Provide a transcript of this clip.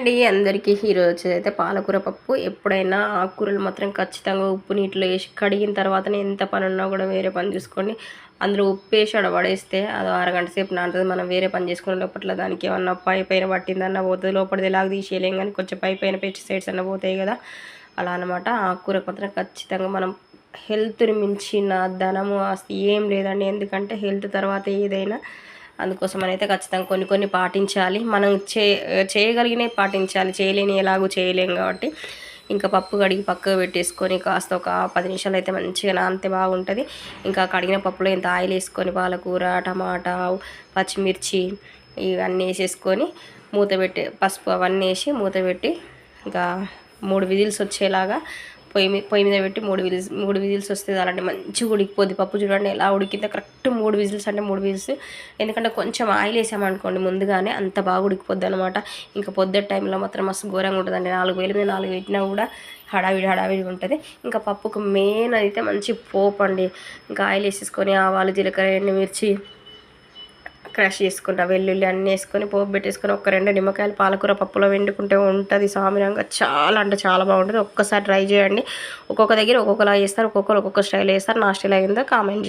అండి అందరికీ ఈరోజు అయితే పాలకూర పప్పు. ఎప్పుడైనా ఆకుకూరలు మాత్రం ఖచ్చితంగా ఉప్పు నీటిలో వేసి కడిగిన తర్వాతనే ఎంత పని ఉన్నా కూడా వేరే పని చూసుకోండి. అందులో ఉప్పు వేసి ఆడ పడేస్తే అది అరగంట సేపు నానుతుంది. మనం వేరే పని చేసుకునే లోపల దానికి ఏమన్నా పై పైన పట్టిందన్నా పోతుంది, లోపలిది ఎలాగ తీసేయలేం, కానీ కొంచెం పై పైన పెస్టిసైడ్స్ అన్న పోతాయి కదా, అలా అనమాట. ఆకుకూరకు మాత్రం ఖచ్చితంగా మనం హెల్త్ని మించిన ధనము ఆస్తి ఏం లేదండి. ఎందుకంటే హెల్త్ తర్వాత ఏదైనా. అందుకోసం అయితే ఖచ్చితంగా కొన్ని కొన్ని పాటించాలి. మనం చేయగలిగినవి పాటించాలి, చేయలేని ఎలాగో చేయలేం కాబట్టి. ఇంకా పప్పు కడిగి పక్కకు పెట్టేసుకొని కాస్త ఒక 10 నిమిషాలు అయితే మంచిగా నానితే బాగుంటుంది. ఇంకా కడిగిన పప్పులో ఇంత ఆయిల్ వేసుకొని పాలకూర, టమాటా, పచ్చిమిర్చి ఇవన్నీ వేసేసుకొని మూత పెట్టి పసుపు అవన్నీ వేసి మూత పెట్టి ఇంకా 3 విజిల్స్ వచ్చేలాగా పొయ్యి మీద పెట్టి 3 విజిల్స్ వస్తే అలాంటి మంచిగా ఉడికిపోద్ది పప్పు. చూడండి ఎలా ఉడికిందో, కరెక్ట్ 3 విజిల్స్ అంటే 3 విజిల్స్. ఎందుకంటే కొంచెం ఆయిల్ వేసామనుకోండి ముందుగానే అంత బాగా ఉడికిపోద్ది అనమాట. ఇంకా పొద్దుట టైంలో మాత్రం మస్తు ఘోరంగా ఉంటుందండి. 4 వేల మీద 4 పెట్టినా కూడా హడావిడి ఉంటుంది. ఇంకా పప్పుకు మెయిన్ అయితే మంచి పోపు అండి. ఇంకా ఆయిల్ వేసేసుకొని ఆవాలు, జీలకర్ర, ఎండుమిర్చి, క్రష్ చేసుకుంటా వెల్లుల్లి అన్నీ వేసుకొని పోపు పెట్టేసుకొని ఒక 2 నిమ్మకాయలు పాలకూర పప్పులో వండుకుంటే ఉంటుంది సామిరంగా. చాలా అంటే చాలా బాగుంటుంది. ఒక్కసారి ట్రై చేయండి. ఒక్కొక్క దగ్గర ఒక్కొక్కలా చేస్తారు, ఒక్కొక్కరు ఒక్కొక్క స్టైల్ వేస్తారు. నా స్టైల్ అయిందో కామెంట్ చేయండి.